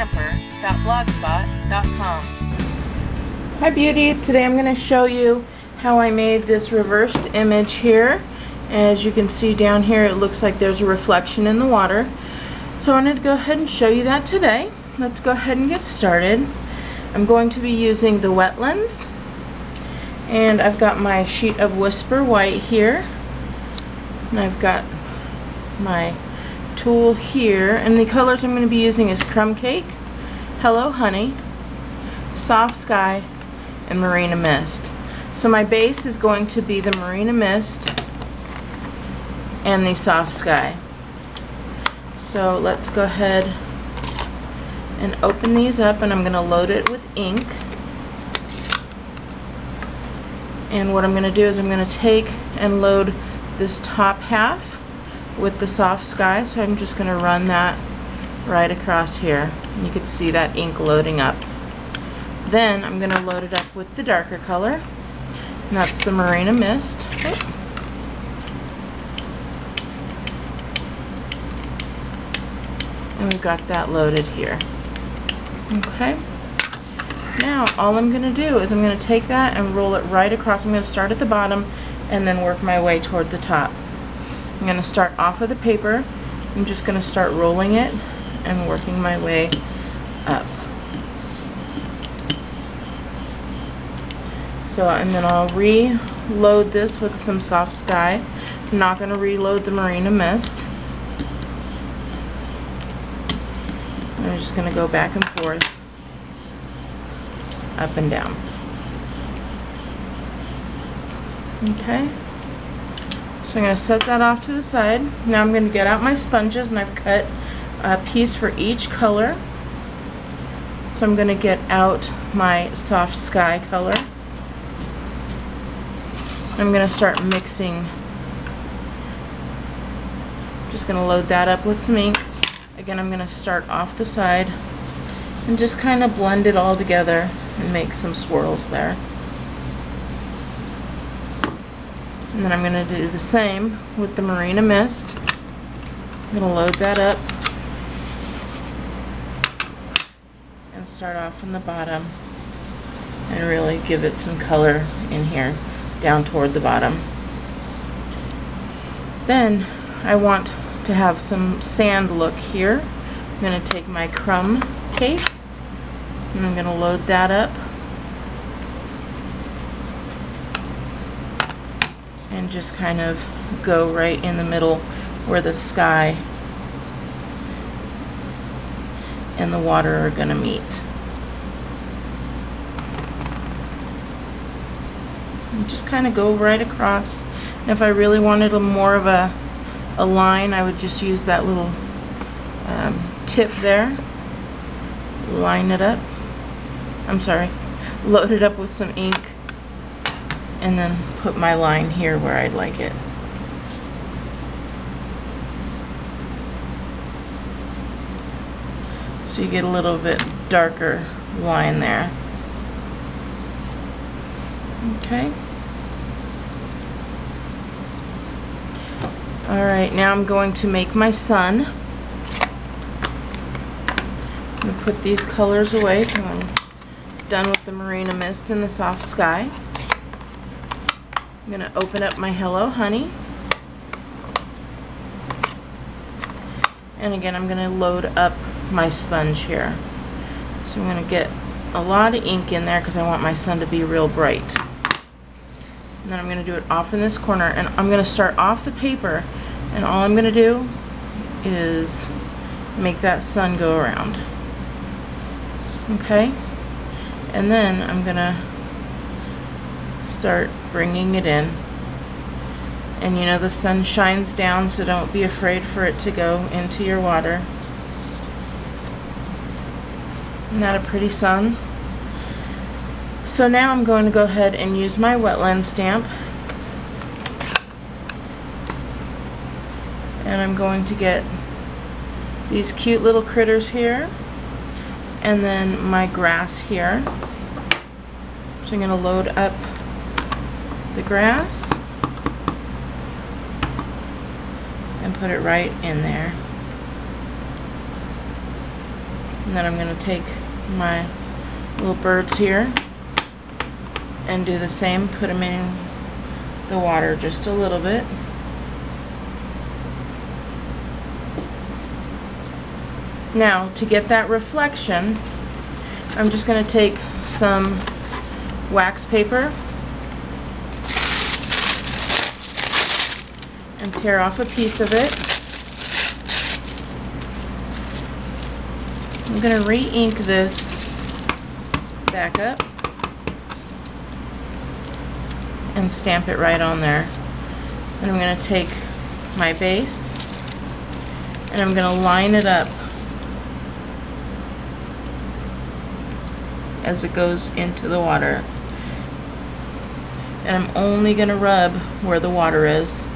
BeautyandtheStamper.blogspot.com. Hi beauties, today I'm going to show you how I made this reversed image here. As you can see down here, it looks like there's a reflection in the water. So I wanted to go ahead and show you that today. Let's go ahead and get started. I'm going to be using the Wetlands, and I've got my sheet of Whisper White here, and I've got my tool here, and the colors I'm going to be using is Crumb Cake, Hello Honey, Soft Sky, and Marina Mist. So my base is going to be the Marina Mist and the Soft Sky. So let's go ahead and open these up, and I'm going to load it with ink. And what I'm going to do is I'm going to take and load this top half with the Soft Sky, so I'm just going to run that right across here, and you can see that ink loading up. Then I'm going to load it up with the darker color, and that's the Marina Mist. And we've got that loaded here. Okay, now all I'm going to do is I'm going to take that and roll it right across. I'm going to start at the bottom and then work my way toward the top. I'm going to start off with the paper. I'm just going to start rolling it and working my way up. So, and then I'll reload this with some Soft Sky. I'm not going to reload the Marina Mist. I'm just going to go back and forth, up and down. Okay. So I'm going to set that off to the side. Now I'm going to get out my sponges, and I've cut a piece for each color. So I'm going to get out my Soft Sky color. I'm going to start mixing. Just going to load that up with some ink. Again, I'm going to start off the side and just kind of blend it all together and make some swirls there. And then I'm going to do the same with the Marina Mist. I'm going to load that up and start off on the bottom and really give it some color in here down toward the bottom. Then I want to have some sand look here. I'm going to take my Crumb Cake and I'm going to load that up and just kind of go right in the middle where the sky and the water are going to meet. And just kind of go right across. And if I really wanted more of a line, I would just use that little tip there, line it up, load it up with some ink, and then put my line here where I'd like it. So you get a little bit darker line there. Okay. Alright, now I'm going to make my sun. I'm going to put these colors away because I'm done with the Marina Mist and the Soft Sky. I'm going to open up my Hello Honey. And again, I'm going to load up my sponge here. So I'm going to get a lot of ink in there because I want my sun to be real bright. And then I'm going to do it off in this corner, and I'm going to start off the paper, and all I'm going to do is make that sun go around. Okay? And then I'm going to start bringing it in. And you know the sun shines down, so don't be afraid for it to go into your water. Isn't that a pretty sun? So now I'm going to go ahead and use my Wetland stamp, and I'm going to get these cute little critters here, and then my grass here. So I'm going to load up the grass and put it right in there. And then I'm going to take my little birds here and do the same, put them in the water just a little bit. Now, to get that reflection, I'm just going to take some wax paper and tear off a piece of it. I'm going to re-ink this back up and stamp it right on there. And I'm going to take my base and I'm going to line it up as it goes into the water. And I'm only going to rub where the water is.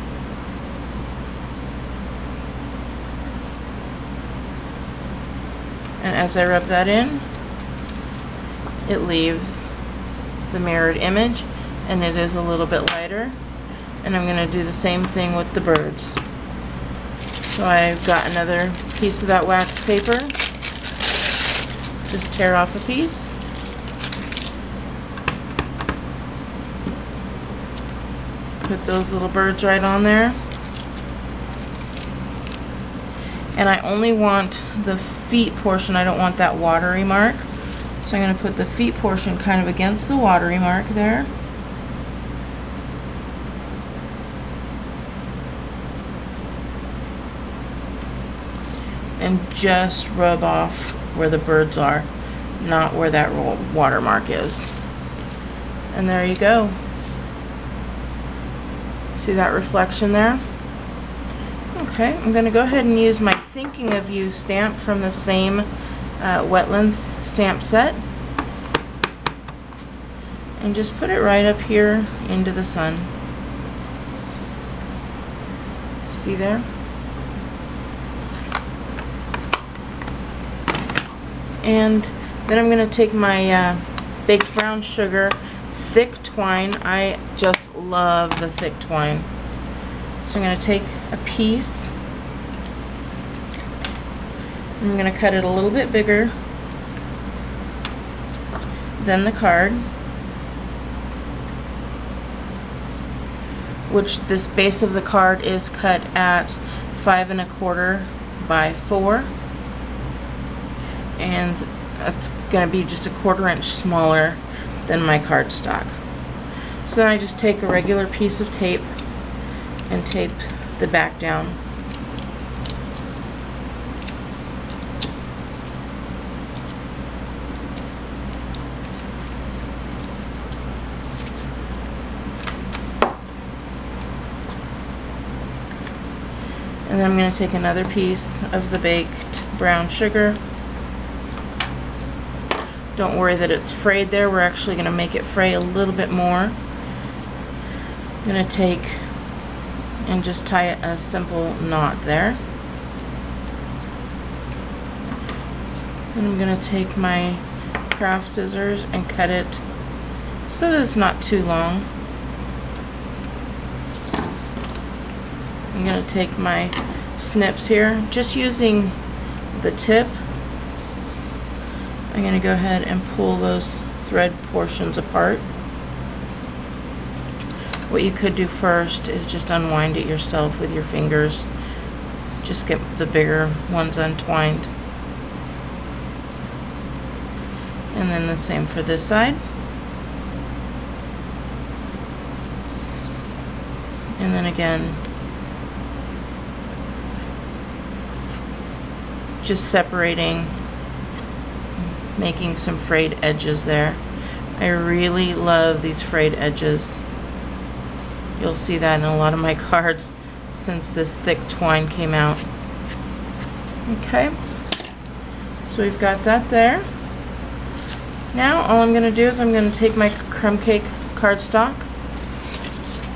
And as I rub that in, it leaves the mirrored image, and it is a little bit lighter. And I'm going to do the same thing with the birds. So I've got another piece of that wax paper. Just tear off a piece. Put those little birds right on there. And I only want the feet portion, I don't want that watery mark. So I'm going to put the feet portion kind of against the watery mark there. And just rub off where the birds are, not where that watermark is. And there you go. See that reflection there? Okay, I'm going to go ahead and use my Thinking of You stamp from the same Wetlands stamp set. And just put it right up here into the sun. See there? And then I'm going to take my baked brown sugar thick twine. I just love the thick twine. So I'm going to take a piece. I'm going to cut it a little bit bigger than the card, which this base of the card is cut at 5 1/4 by 4, and that's going to be just a 1/4 inch smaller than my cardstock. So then I just take a regular piece of tape and tape the back down. And then I'm going to take another piece of the baked brown sugar. Don't worry that it's frayed there. We're actually going to make it fray a little bit more. I'm going to take and just tie a simple knot there. Then I'm going to take my craft scissors and cut it so that it's not too long. I'm going to take my snips here, just using the tip. I'm going to go ahead and pull those thread portions apart. What you could do first is just unwind it yourself with your fingers. Just get the bigger ones untwined. And then the same for this side. And then again, just separating, making some frayed edges there. I really love these frayed edges. You'll see that in a lot of my cards since this thick twine came out. Okay, so we've got that there. Now all I'm going to do is I'm going to take my crumb cake cardstock.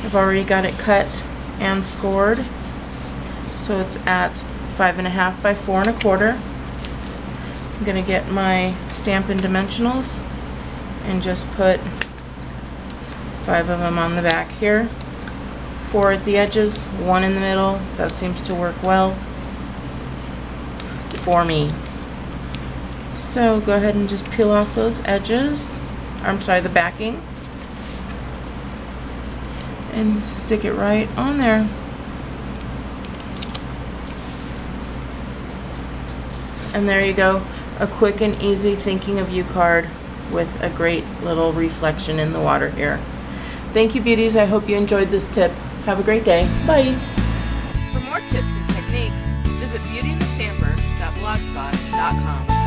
I've already got it cut and scored, so it's at 5 1/2 by 4 1/4. I'm going to get my Stampin' dimensionals and just put 5 of them on the back here. 4 at the edges, 1 in the middle. That seems to work well for me. So go ahead and just peel off those edges, I'm sorry, the backing, and stick it right on there. And there you go, a quick and easy thinking of you card with a great little reflection in the water here. Thank you, beauties. I hope you enjoyed this tip. Have a great day. Bye. For more tips and techniques, visit BeautyandtheStamper.blogspot.com.